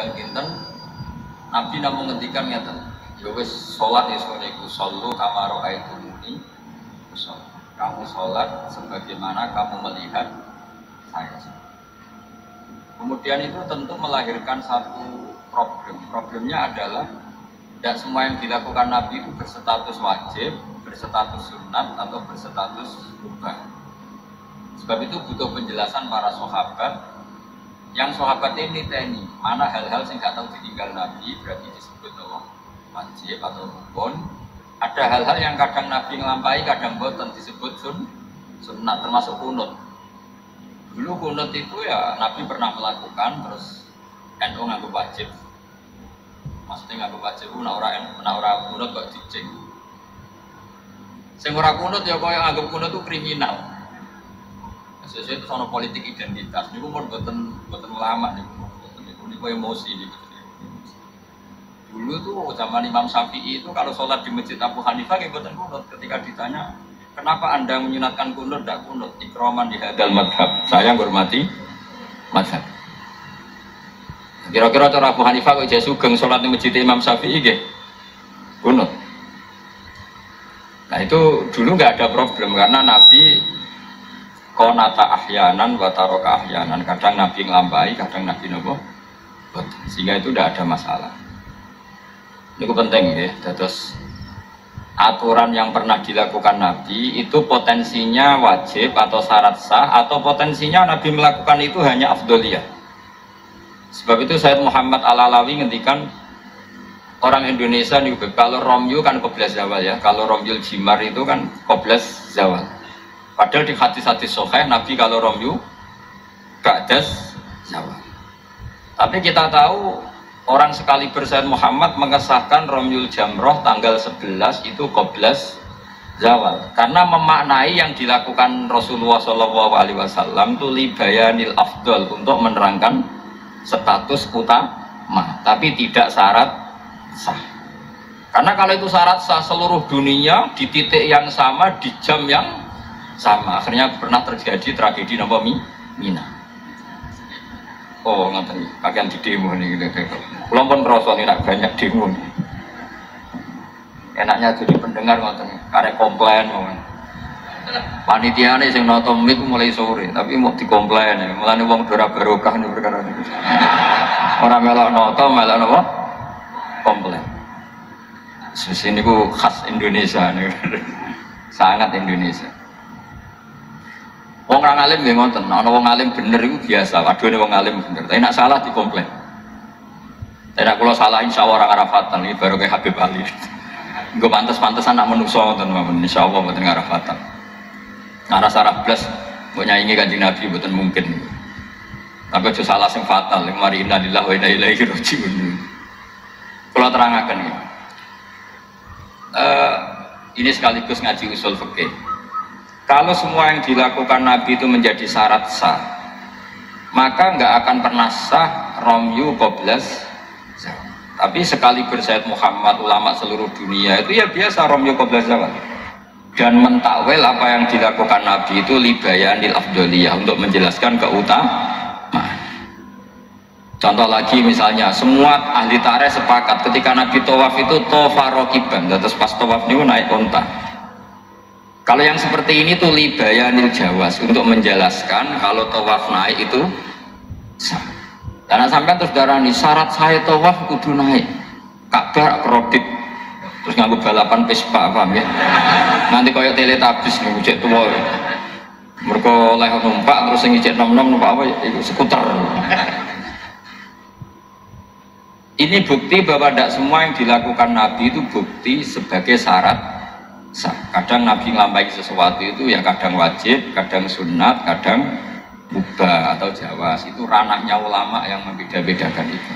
tanggal kinten Nabi namung ngendikan ngeten. Ya wis salat iso niku sallu kama ra'aitumuni. Kamu salat sebagaimana kamu melihat saya. Kemudian itu tentu melahirkan satu problem. Problemnya adalah tidak semua yang dilakukan Nabi itu berstatus wajib, berstatus sunat atau berstatus mubah. Sebab itu butuh penjelasan para sahabat. Yang sahabat ini teni, mana hal-hal yang nggak tahu ditinggal Nabi berarti disebut wajib atau rukun. Ada hal-hal yang kadang Nabi ngelampaui, kadang boten disebut sunat, termasuk kunut. Dulu kunut itu ya Nabi pernah melakukan, terus NU nganggep wajib. Maksudnya nganggep wajib, ora kunut kok dicing. Sing ora kunut ya kaya nganggep kunut itu kriminal. Sesuai itu soal politik identitas. Niku mun boten ulama niku emosi niku. Dulu tuh zaman Imam Syafi'i itu kalau sholat di Masjid Abu Hanifah nggih boten kunut. Ketika ditanya, "Kenapa Anda menyunatkan kunut ndak kunut?" Ikroman di hadal madhab. Saya menghormati madhab. Kira-kira cara Abu Hanifah kok jadi sugeng sholat di Masjid Imam Syafi'i nggih kunut. Nah itu dulu nggak ada problem karena Nabi konata ahyanan wa taroka ahyanan, kadang Nabi ngelampai, kadang Nabi nopo, sehingga itu tidak ada masalah. Ini penting ya, terus aturan yang pernah dilakukan Nabi itu potensinya wajib atau syarat sah, atau potensinya Nabi melakukan itu hanya afdoliyah. Sebab itu Sayyid Muhammad Al-Alawi ngendikan orang Indonesia nih, kalau romyu kan qoblas zawal ya, kalau romyul jimar itu kan qoblas zawal. Padahal di hadis-hadis sahih Nabi kalau romyu ba'das zawal. Tapi kita tahu orang sekaliber Sayyid Muhammad mengesahkan romyul jamroh tanggal 11 itu qoblas zawal. Karena memaknai yang dilakukan Rasulullah SAW itu libayanil afdol, untuk menerangkan status utama, tapi tidak syarat sah. Karena kalau itu syarat sah, seluruh dunia di titik yang sama, di jam yang sama. Akhirnya pernah terjadi tragedi nopo Mina. Oh ngoten, pakaian di demo nih gitu. Belum pun merasa nih nak banyak demo nih. Enaknya jadi pendengar ngoten, karek komplain ngoten. Panitia nih sing nonton mik mulai sore, tapi mau dikomplain ya. Mulane wong ora barokah nih perkara niku. Ora melok nonton, malah nopo komplain. Sini ku khas Indonesia nih. Sangat Indonesia. Wong orang alim nggih ngoten, ana wong alim bener itu biasa, adone wong alim bener. Tapi nak salah dikomplain. Tapi nak kula salah insyaallah ora ngarafatan iki baru kayak Habib Ali. Engko pantes-pantesan nak menungso ngoten mawon insyaallah mboten ngarafatan. Ana sarah blas mbok nyaingi Kanjeng Nabi mboten mungkin. Tapi aja salah sing fatal, mari innalillahi wa inna ilaihi raji'un. Kula terangaken iki. Ini sekaligus ngaji usul fikih. Kalau semua yang dilakukan Nabi itu menjadi syarat sah, maka nggak akan pernah sah romyu qoblas. Tapi sekaligus Sayyid Muhammad, ulama seluruh dunia itu ya biasa romyu qoblas zawal. Dan mentakwil apa yang dilakukan Nabi itu libayanil afdoliyah, untuk menjelaskan keutamaan. Contoh lagi misalnya, semua ahli tarikh sepakat ketika Nabi tawaf itu tofarokiban, terus pas tawaf itu naik unta. Kalau yang seperti ini tuh libayanil jawas, untuk menjelaskan kalau tawaf naik itu sah. Karena sampai terus darani syarat saya tawaf kudu naik Ka'bah kredit, terus nganggo balapan Vespa, paham ya? Nanti koyo teletabis nih cek tua. Mergo oleh numpak terus sing cek nom-nom numpak apa itu skuter. Ini bukti bahwa tidak semua yang dilakukan Nabi itu bukti sebagai syarat sah. Kadang Nabi ngelampai sesuatu itu ya kadang wajib, kadang sunat, kadang mubah atau jawas. Itu ranahnya ulama yang membeda-bedakan itu.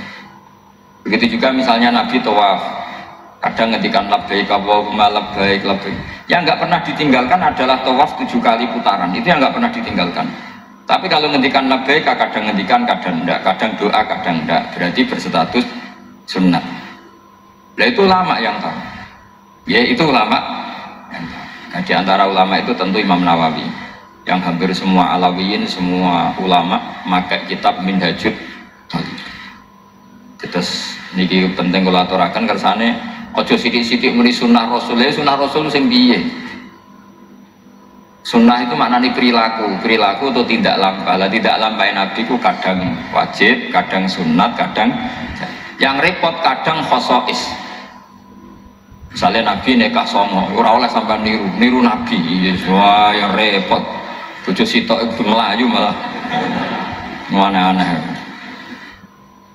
Begitu juga misalnya Nabi tawaf, kadang ngedikan labbaik Allahumma labbaik labbaik. Yang nggak pernah ditinggalkan adalah tawaf 7 kali putaran. Itu yang nggak pernah ditinggalkan. Tapi kalau ngedikan labbaik kadang ngedikan, kadang enggak, kadang doa, kadang enggak. Berarti berstatus sunat. Nah itu ulama yang tahu. Ya itu ulama. Nah, di antara ulama itu tentu Imam Nawawi, yang hampir semua alawiyin, semua ulama maka kitab Minhajul Talib. Terus niki penting kula aturaken kersane aja sithik-sithik muni sunah Rasul sing piye. Sunnah itu maknanya perilaku atau tidak lampah. Lah tidak lampah Nabi itu kadang wajib, kadang sunat, kadang yang repot kadang khosois. Misalnya Nabi nikah songo, ora oleh sampai niru Nabi. Wah yang repot. Bojo sitok itu melayu malah aneh-aneh.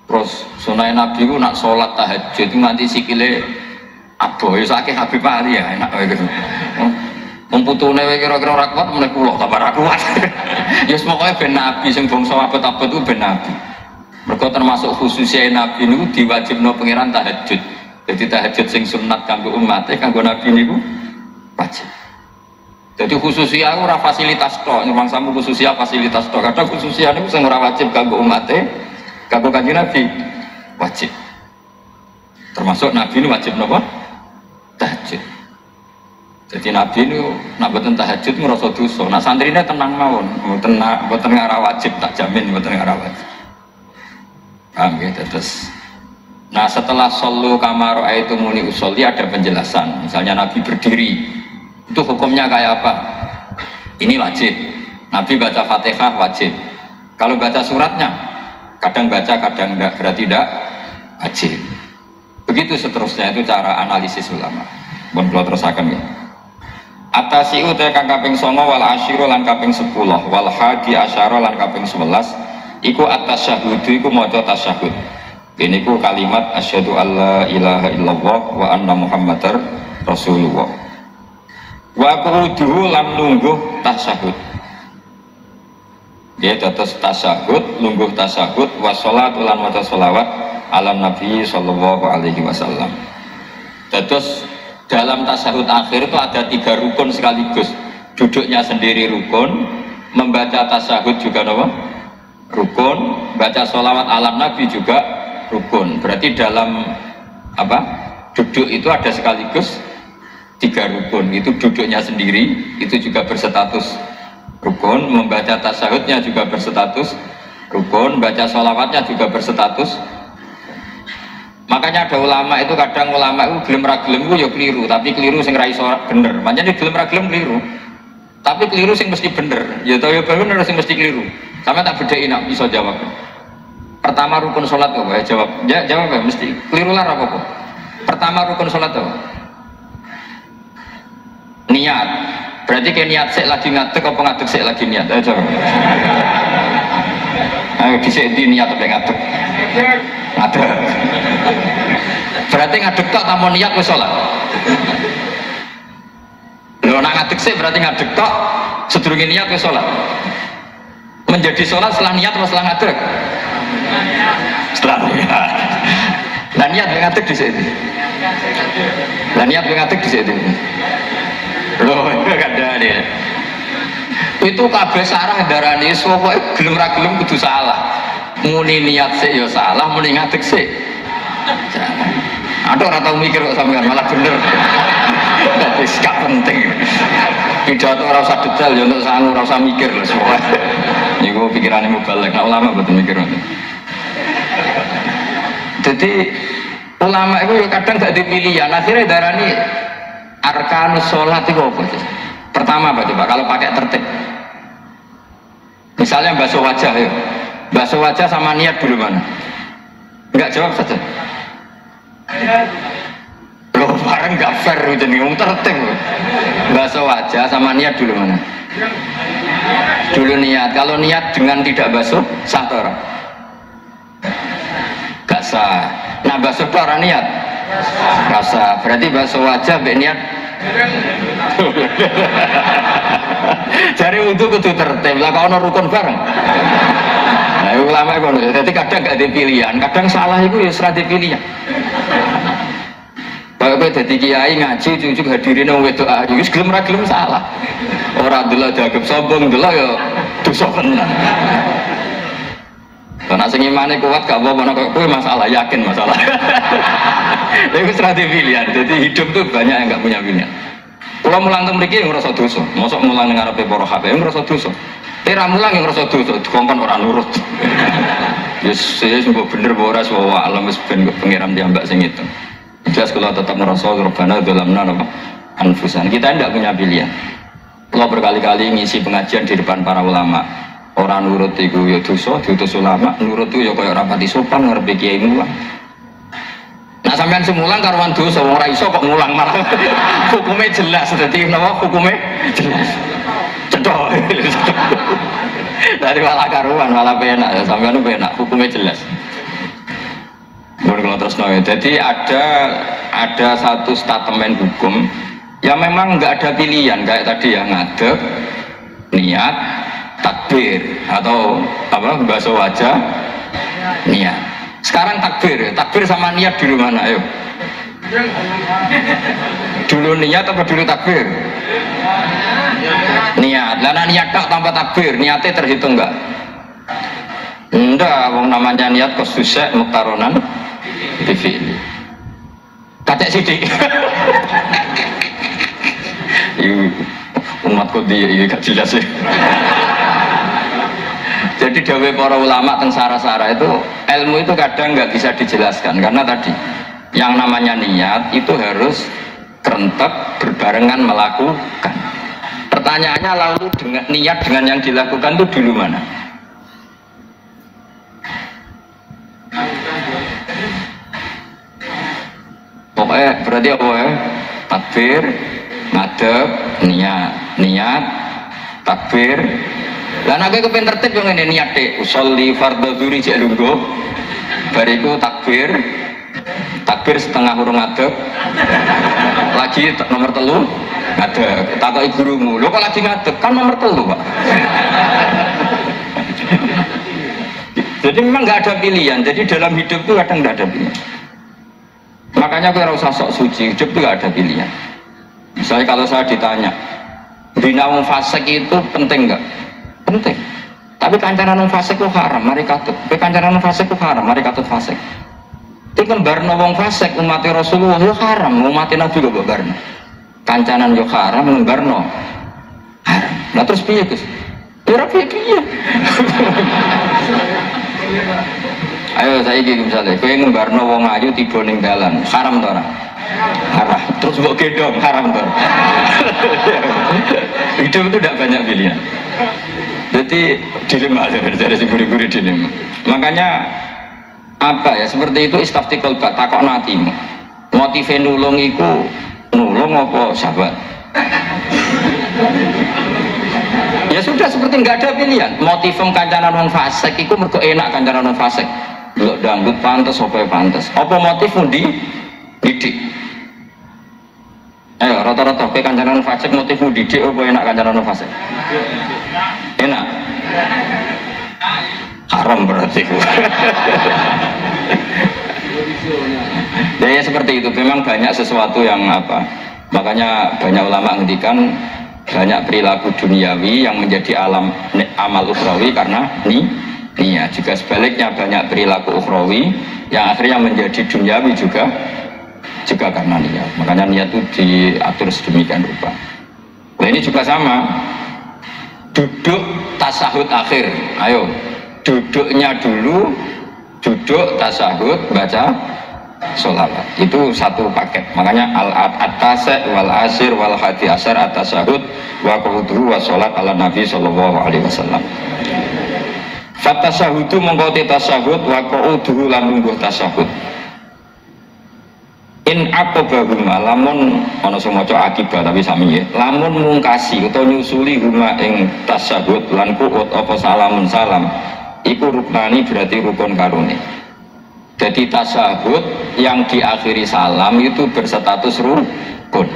Terus sunah Nabi itu nak sholat tahajud itu nanti sikile aboh, ya sakit Habib Ali ya enak gitu. Memputune kira-kira ora kuat meneh kula tambah ora kuat. Ya pokoke ben Nabi sing bangsa abot-abot ku ben Nabi. Mergo termasuk khususnya Nabi niku diwajibno pangeran tahajud. Jadi tahajud sing sunat kanggo umate kanggo Nabi niku wajib. Jadi khususnya ora fasilitas tok, nyuwang samu khususnya fasilitas tok. Kadang khususnya niku sing ora wajib kanggo umate, kanggo Kanjeng Nabi wajib. Termasuk Nabi ini wajib napa? Tahajud. Jadi Nabi ini nak boten tahajud ngrasa dosa. Nah santrine tenang mawon, boten ngara wajib, tak jamin boten ngara wajib. Paham ya, terus. Nah setelah shollu kama ra'aitumuni usolli ada penjelasan. Misalnya Nabi berdiri, itu hukumnya kayak apa? Ini wajib. Nabi baca Fatihah wajib. Kalau baca suratnya, kadang baca, kadang enggak, berarti tidak wajib. Begitu seterusnya, itu cara analisis ulama. Bon kula terusaken ya. Atasiu te kang kaping 9 wal asyiru lan kaping 10 wal hadi asyara lan kaping 11 iku at-tasyahhud iku maca tasyahhud. Ini ku kalimat asyhadu alla ilaha illallah wa anna muhammadar rasulullah. Wa quduhu lan lungguh tasyahhud. Ya terus tasyahhud, lungguh tasyahhud wa sholatu lan maca sholawat ala nabi sallallahu alaihi wasallam. Terus dalam tasyahud akhir itu ada 3 rukun sekaligus. Duduknya sendiri rukun, membaca tasyahud juga apa? Rukun, baca sholawat alam Nabi juga rukun. Berarti dalam apa? Duduk itu ada sekaligus 3 rukun. Itu duduknya sendiri, itu juga berstatus rukun. Membaca tasyahudnya juga berstatus rukun. Baca sholawatnya juga berstatus. Makanya ada ulama itu kadang ulama itu gelem ra gelem itu ya keliru, tapi keliru sing ra iso bener. Makanya gelem ra gelem keliru. Tapi keliru sing mesti bener. Ya tau ya bener sing mesti keliru. Sama tak bedain nak iso jawab. Pertama rukun salat kok ya jawab. Ya jawab ya mesti keliru lah apa-apa. Pertama rukun salat tuh. Niat. Berarti kayak niat sik lagi ngadeg apa ngadeg sik lagi niat. Ayo jawab. Ayo dhisik di niat apa ngadeg. Ngadeg. Berarti ngadeg tok tanpa niat wis salat. Lho nek ngadeg sik berarti ngadeg tok sedurunge niat wis salat. Menjadi salat setelah niat atau setelah ngadeg? Setelah niat. Lah niat ngadeg di sini. Lah niat ngadeg di sini. Loh, enggak ada dia. Itu kabeh sarah darani pokoke gelem ra gelem kudu salah. Muni niat sik ya salah, muni ngadeg sik. Ada orang tahu mikir kok sampean malah bener. Tapi gak penting. Pidato ora usah detail ya untuk sangu ora usah mikir lho semua. Niku pikirane mubalek, nek ulama mboten mikir ngoten. Jadi ulama itu kadang gak dipilihan, akhirnya darani arkanus sholat itu apa? Pertama apa coba kalau pakai tertib? Misalnya basuh wajah ya. Basuh wajah sama niat dulu mana? Enggak jawab saja. Loh bareng gak fair itu nih, tertib. Basuh wajah sama niat dulu mana? Dulu niat. Kalau niat dengan tidak basuh sah atau orang? Gak sah. Nah basuh itu orang niat? Rasa. Berarti basuh wajah be niat. Cari untuk kudu tertib. Lah kalau rukun bareng. Nah ulama itu. Jadi kadang gak ada pilihan. Kadang salah itu ya serah pilihan. Kalau jadi kiai ngaji cucuk hadirin yang wedok ayu, gelem ra gelem salah. Orang dulu dianggap sombong dulu ya dosa benar. Karena sing imane kuat gak apa-apa nek kowe masalah yakin masalah. Itu strategi pilihan. Jadi hidup tuh banyak yang gak punya pilihan. Kalau mulang teng mriki ngrasa dosa, mosok mulang ning ngarepe para habaib ngrasa dosa. Tera mulang yang rasa dosa, dikongkon orang nurut. Yes, saya sembuh bener bahwa rasulullah alam ben pengiram diambak sing itu. Jelas kalau tetap merasa Rabbana dalamna apa anfusan. Kita tidak punya pilihan. Kalau berkali-kali ngisi pengajian di depan para ulama, orang nurut itu ya dosa, diutus ulama, nurut itu ya kayak rapati sopan ngarepe kiai mulang. Nah sampean semulang karuan dosa, ora iso kok mulang malah. Hukumnya jelas, dadi napa hukumnya jelas. Cedok. Dari malah karuan, malah penak, sampean penak, hukumnya jelas. Kalau terus jadi ada satu statement hukum yang memang nggak ada pilihan kayak tadi ya ngadeg, niat, takbir atau apa bahasa wajah, niat. Sekarang takbir sama niat dulu mana? Ayo. Dulu niat apa dulu takbir? Niat. Lah niat tak tanpa takbir, niatnya terhitung enggak? Enggak, wong namanya niat kok susah muktaronan TV ini. Kacek sidik. Umatku dia gak jelas ya. Jadi dawe para ulama teng sara-sara itu ilmu itu kadang nggak bisa dijelaskan karena tadi yang namanya niat itu harus kerentek berbarengan melakukan. Pertanyaannya lalu dengan niat dengan yang dilakukan itu dulu mana? Pokoknya berarti apa ya? Takbir, ngadeg, niat, takbir. Lah nek kowe kepen tertib yo ngene niat e, usolli fardhu dzuri jek lungguh. Bariku takbir setengah urung ngadeg. Lagi nomor 3 ngadeg. Takoki gurumu, lho kok lagi ngadeg? Kan nomor 3, Pak. Jadi memang nggak ada pilihan. Jadi dalam hidup itu kadang nggak ada pilihan. Makanya kowe ora usah sok suci, hidup itu nggak ada pilihan. Misalnya kalau saya ditanya, bina wong fasik itu penting nggak? Penting. Tapi kancanan wong fasik ku haram, mari katut. Kowe kancanan wong fasik ku haram, mari katut fasik. Iki kembarno wong fasik umat Rasulullah yo haram, umat Nabi kok barno. Kancanan yo haram, ngembarno haram. Lah terus piye, Gus? Ora piye-piye. Ayo saiki misalnya kowe ngembarno wong ayu tiba ning dalan, haram to ora? Haram. Terus mbok gedong, haram to. Hidup itu tidak banyak pilihan. Jadi dilema dari si guru-guru dilema. Makanya apa ya seperti itu istafti kolbat takok natimu. Motive nulung iku nulung apa sahabat? Ya sudah seperti nggak ada pilihan. Motivem kancanan wong fasik iku mergo enak kancanan wong fasik. Delok dangdut pantes apa pantes. Apa motifmu didik? Ayo rata-rata kowe kancanan wong fasik motifmu didik apa enak kancanan wong fasik? Enak. Haram berarti. Ya seperti itu. Memang banyak sesuatu yang apa? Makanya banyak ulama ngendikan banyak perilaku duniawi yang menjadi amal ukhrawi karena niat. Juga sebaliknya banyak perilaku ukhrawi yang akhirnya menjadi duniawi juga karena niat. Makanya niat itu diatur sedemikian rupa. Nah ini juga sama. Duduk tasahud akhir, ayo duduknya dulu, duduk tasahud baca sholawat itu satu paket. Makanya al-atasek wal asir wal hadi asar at-tasahud wa qudhu wa sholat ala nabi sallallahu alaihi wasallam. Fatasahudu mengkoti tasahud wa qudhu lan lungguh tasahud. In aqobahuma lamun ana sing maca akibat tapi sami ya lamun mungkasi utawa nyusuli huma ing tasyahud lan qu'ud apa salamun salam iku ruknani berarti rukun karone. Jadi tasyahud yang diakhiri salam itu berstatus rukun.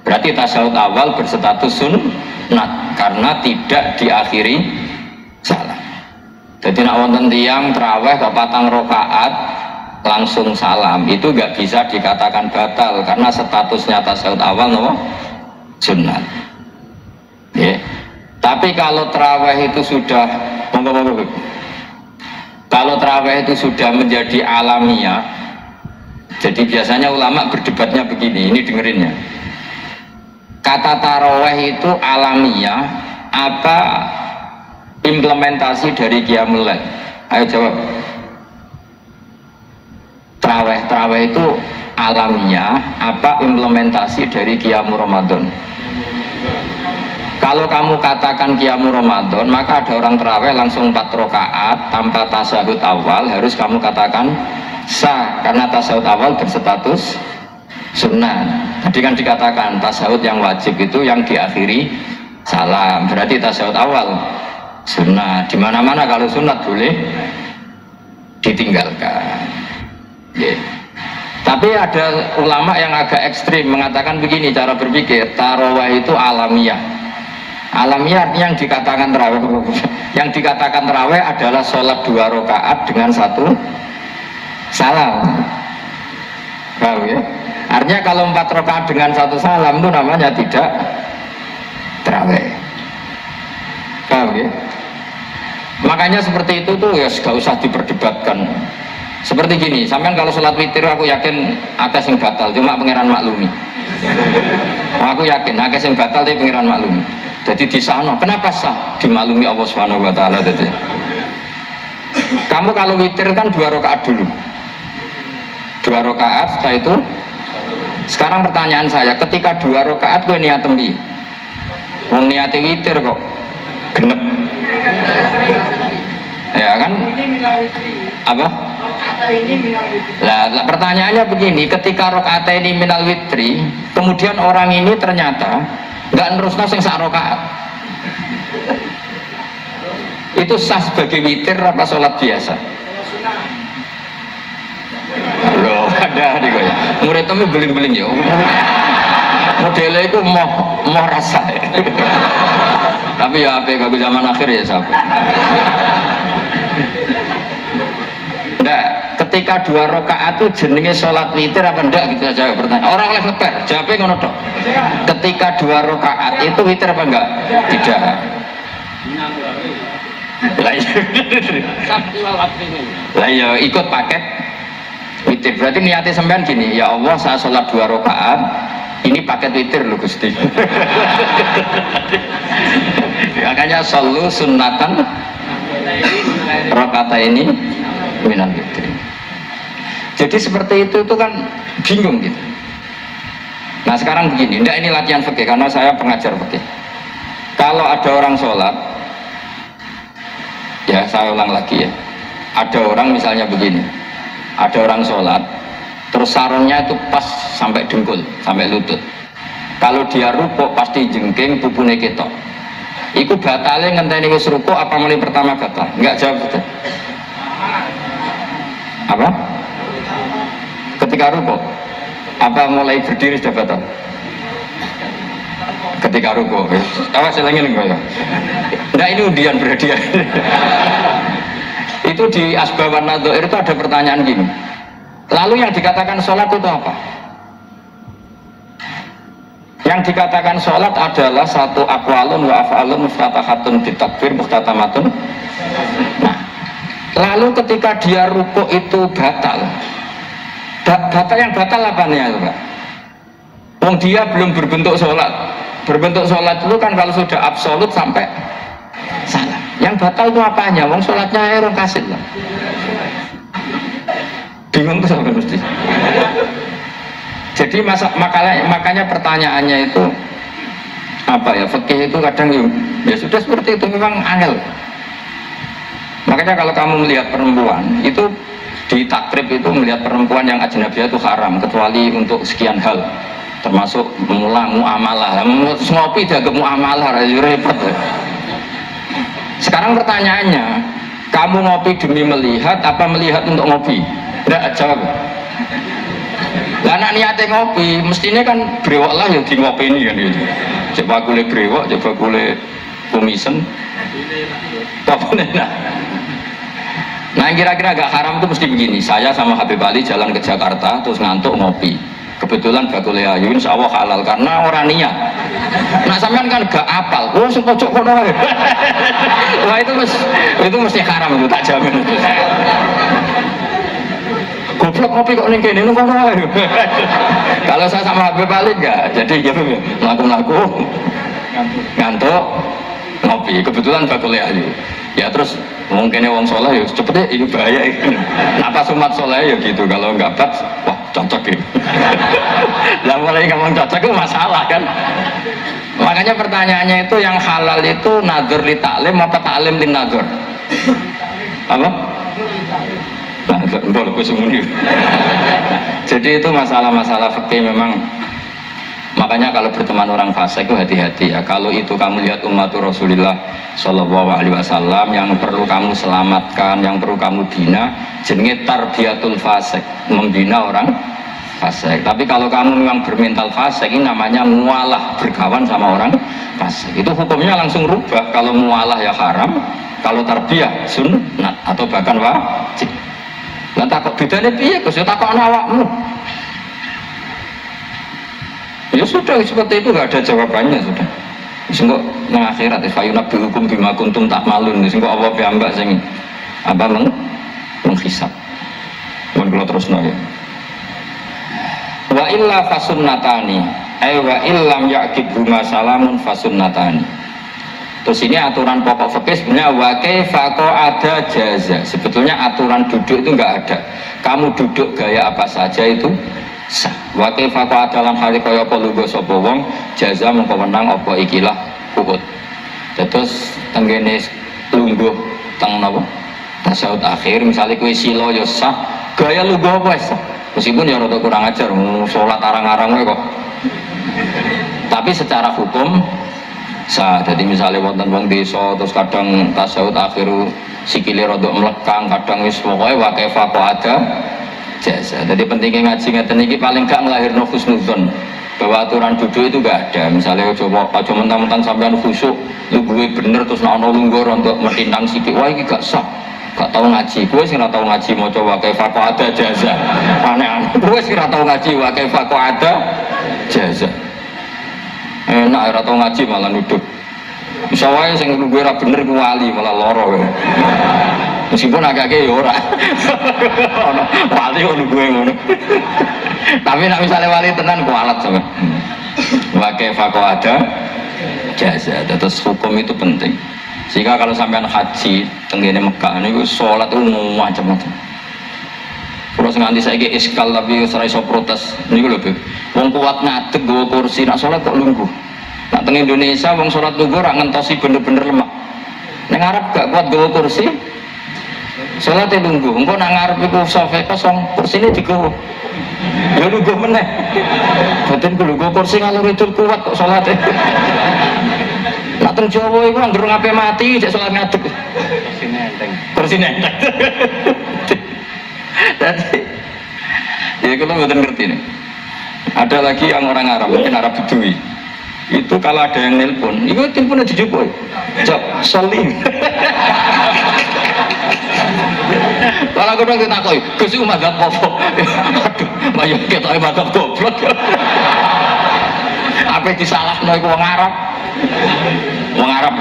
Berarti tasyahud awal berstatus sunnat karena tidak diakhiri salam. Jadi nek wonten tiyang traweh kok 4 rakaat langsung salam itu nggak bisa dikatakan batal karena statusnya tasyahud awal no sunnah. Yeah. Tapi kalau terawih itu sudah menjadi alamiah, jadi biasanya ulama berdebatnya begini, ini dengerinnya. Kata tarawih itu alamiah apa implementasi dari Qiyamul Lail. Ayo jawab. Terawih itu alamiah apa implementasi dari Qiyamul Ramadan? Kalau kamu katakan Qiyamul Ramadan, maka ada orang terawih langsung 4 rakaat tanpa tasyahud awal, harus kamu katakan sah, karena tasyahud awal berstatus sunnah. Tadi kan dikatakan tasyahud yang wajib itu yang diakhiri salam, berarti tasyahud awal sunnah. Di mana-mana kalau sunat boleh ditinggalkan. Yeah. Tapi ada ulama yang agak ekstrim mengatakan begini cara berpikir, tarawih itu alamiah. Alamiah yang dikatakan terawih, yang dikatakan terawih adalah sholat 2 rakaat dengan 1 salam. Paham ya? Artinya kalau 4 rakaat dengan 1 salam itu namanya tidak terawih. Paham ya? Makanya seperti itu tuh ya gak usah diperdebatkan. Seperti gini, sampean kalau sholat witir aku yakin akeh sing batal, cuma pangeran maklumi. Aku yakin akeh sing batal tapi pangeran maklumi. Jadi di sana, kenapa sah? Dimaklumi Allah Subhanahu wa taala. Kamu kalau witir kan 2 rakaat dulu. 2 rakaat setelah itu. Sekarang pertanyaan saya, ketika 2 rakaat gue niat tembi. Wong niat witir kok genep. Ya kan? Apa? Lah pertanyaannya begini, ketika rakaat ini minal witri, kemudian orang ini ternyata nggak nerusno sing sak rakaat, itu sah sebagai witir apa sholat biasa? Loh ada nih gue, murid temen beling-beling ya, modelnya itu mau rasa ya. Tapi ya apa kalau zaman akhir ya sahabat. Nggak, ketika 2 rakaat itu jenenge sholat witir apa enggak gitu aja pertanyaan. Orang oleh ngeper, jawabnya ngono dok. Ketika 2 rakaat itu witir apa enggak? Tidak. Lah ya ikut paket witir. Berarti niatnya sampean gini, ya Allah saya sholat 2 rakaat, ini paket witir loh Gusti. Makanya solu sunnatan rakaat ini minal witri. Jadi seperti itu kan bingung gitu. Nah sekarang begini, enggak ini latihan fikih karena saya pengajar fikih. Kalau ada orang sholat, ya saya ulang lagi ya, ada orang misalnya begini, ada orang sholat terus sarungnya itu pas sampai dengkul, sampai lutut. Kalau dia rukuk pasti jengking pupune ketok. Iku batalnya ngenteni wis rukuk apa mulai pertama batal? Enggak jawab betul. Apa? Ketika rukuk apa mulai berdiri sudah batal? Ketika rukuk. Apa selengin enggak ya? Nah ini undian berhadiah. Itu di Asbaban Nadhair itu ada pertanyaan gini. Lalu yang dikatakan sholat itu apa? Yang dikatakan sholat adalah satu aqwalun wa af'alun muftatahatun bitakbir muftatamatun. Nah, lalu ketika dia rukuk itu batal. Batal yang batal apa nih ya Pak? Wong dia belum berbentuk sholat. Berbentuk sholat itu kan kalau sudah absolut sampai salah. Yang batal itu apanya? Wong sholatnya orang kasih lah. Bingung tuh sampai mesti. Jadi makanya pertanyaannya itu apa ya? Fikih itu kadang ya sudah seperti itu, memang angel. Makanya kalau kamu melihat perempuan itu di takrib itu melihat perempuan yang ajnabiyah itu haram kecuali untuk sekian hal, termasuk muamalah. Ngopi dia ke muamalah repot. Sekarang pertanyaannya, kamu ngopi demi melihat apa melihat untuk ngopi? Tidak jawab. Lah anak niatnya ngopi, mestinya kan brewok lah yang di ngopi ini kan gitu. Coba boleh brewok, coba boleh komisen. Nah yang kira-kira agak haram itu mesti begini. Saya sama Habib Ali jalan ke Jakarta terus ngantuk ngopi. Kebetulan bakule ayu insya Allah halal karena orang niat. Nah sampean kan gak apal. Oh sepojok kono. Wah itu mesti haram itu tak jamin itu. Goblok ngopi kok ning kene ngono ae. Kalau saya sama Habib Ali enggak. Jadi gitu mlaku-mlaku ngantuk ngopi, kebetulan bakul ayu. Ya terus mungkinnya wong soleh ya cepetnya ini bahaya ini. Nah pas umat soleh ya gitu, kalau nggak pas, wah cocok ini. Lah mulai ngomong cocok itu masalah kan. Makanya pertanyaannya itu yang halal itu nadzur li taklim apa taklim li nadzur? Apa? Nah, jadi itu masalah-masalah fikih memang. Makanya kalau berteman orang fasik itu hati-hati ya. Kalau itu kamu lihat umat Rasulullah Shallallahu Alaihi Wasallam yang perlu kamu selamatkan, yang perlu kamu bina, jenenge tarbiyatul fasik, membina orang fasik. Tapi kalau kamu memang bermental fasik, ini namanya mualah, berkawan sama orang fasik. Itu hukumnya langsung rubah. Kalau mualah ya haram, kalau tarbiyah sunnah atau bahkan wajib. Lah takut bedane piye? Gus ya takokno awakmu. Ya sudah seperti itu, nggak ada jawabannya sudah. Sehingga nang akhirat fayunab bihukum bima kuntum tak malun. Sehingga Allah piyambak sing apa menghisab. Mun kula terusno ya. Wa illa fasunnatani. Wa illam yaqib huma salamun fasunnatani. Terus ini aturan pokok fikih sebenarnya wa kaifa ada jaza. Sebetulnya aturan duduk itu enggak ada. Kamu duduk gaya apa saja itu sah. Wa kaifa dalam hal kaya apa lungguh sapa wong jaza mengko menang apa ikilah ukut. Terus tenggene lungguh teng napa? Tasyahud akhir misalnya kowe sila ya sah, gaya lungguh apa sah. Meskipun ya rada kurang ajar salat arang-arang kok. Tapi secara hukum sah. Jadi misalnya wonten wong desa terus kadang tasyahud akhir sikile rada mlekang, kadang wis pokoke wa kaifa ada jasa. Jadi pentingnya ngaji ngeten iki paling gak nglahirno husnudzon bahwa aturan duduk itu gak ada. Misalnya coba aja mentang-mentang sampean khusuk lungguhe bener terus nek ana lungguh untuk merintang sithik, wah iki gak sah. Gak tau ngaji, gue sih gak tau ngaji mau coba kaifa ada jasa. Aneh-aneh, gue sih gak tau ngaji wa kaifa ada jasa. Enak ora tau ngaji malah nuduh. Bisa wae sing lungguhe ra bener ku wali malah lara. Meskipun agak-agak ya ora. Wali ngono gue ngono. Tapi nek misalnya wali tenan kualat sama. Wa kaifa ada jasa. Terus hukum itu penting. Sehingga kalau sampean haji tenggene Mekah niku salat itu macam-macam. Terus nganti saiki iskal tapi ora iso protes. Niku lho, wong kuat ngadeg nggawa kursi nak salat kok lungguh. Nak teng Indonesia wong salat lungguh ora ngentosi bener-bener lemak. Ning Arab gak kuat nggawa kursi. Salatnya lungguh, engko nang ngarep iku sofa kosong, kursine digawa. Ya lungguh meneh. Boten ku lungguh kursi ngalor idul kuat kok salate. Nak teng Jawa iku anggere ngape mati cek salat ngadeg. Kursine enteng. Kursine enteng. Jadi ya kalau mboten ngerti nih. Ada lagi yang orang Arab, mungkin Arab Bedui. Itu kalau ada yang nelpon, itu teleponnya dijupuk. Cok, salim. Kalau aku bilang kita koi, Gus itu madzhab apa? Aduh, banyak kita madzhab goblok. Apa disalahno iku wong Arab? Wong Arab.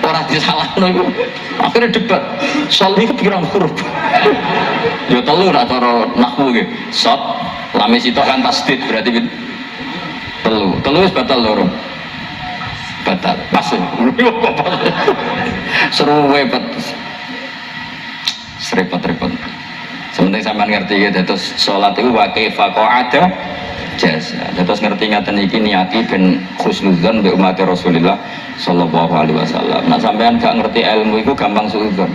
Ora disalahno iku. Akhirnya debat. Salim pirang huruf. Ya telu nak cara nahwu nggih. Shot, lam sitok kan tasdid berarti telu. Telu wis batal loro. Batal. Pas. Seru webet. Repot-repot. Sementing sampean ngerti ya, terus sholat itu wa kaifa ada jasa. Terus ngerti ngaten iki niati ben husnudzon be umat Rasulullah sallallahu alaihi wasallam. Nah sampean gak ngerti ilmu itu gampang suudzon.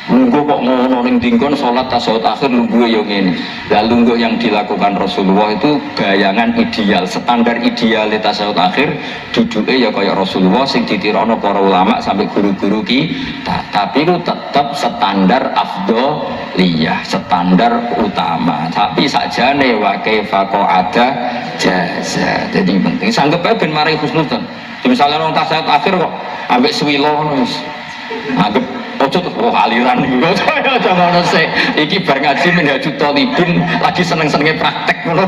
Lungguh kok ngono ning dingkon salat tasyahud akhir lungguh yo ngene. Lah lungguh yang dilakukan Rasulullah itu bayangan ideal, standar ideal tasyahud akhir duduke ya kaya Rasulullah sing ditirono para ulama sampai guru-guru kita. Tapi itu tetap standar afdholiyah, standar utama. Tapi sakjane wa kaifa ada jaza. Jadi penting sanggep ae ben mari husnudzon. Misalnya orang tasyahud akhir kok ambek swilo ngono wis. Anggap ojo aliran niku. Jangan ngono sik. Iki bar ngaji menhajut talibin lagi seneng-senenge praktek ngono.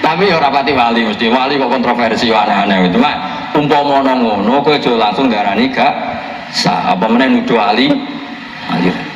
Tapi ya ora pati wali mesti. Wali kok kontroversi aneh-aneh. Cuma umpama ngono kowe aja langsung darani gak sah. Apa meneh nuduh wali aliran.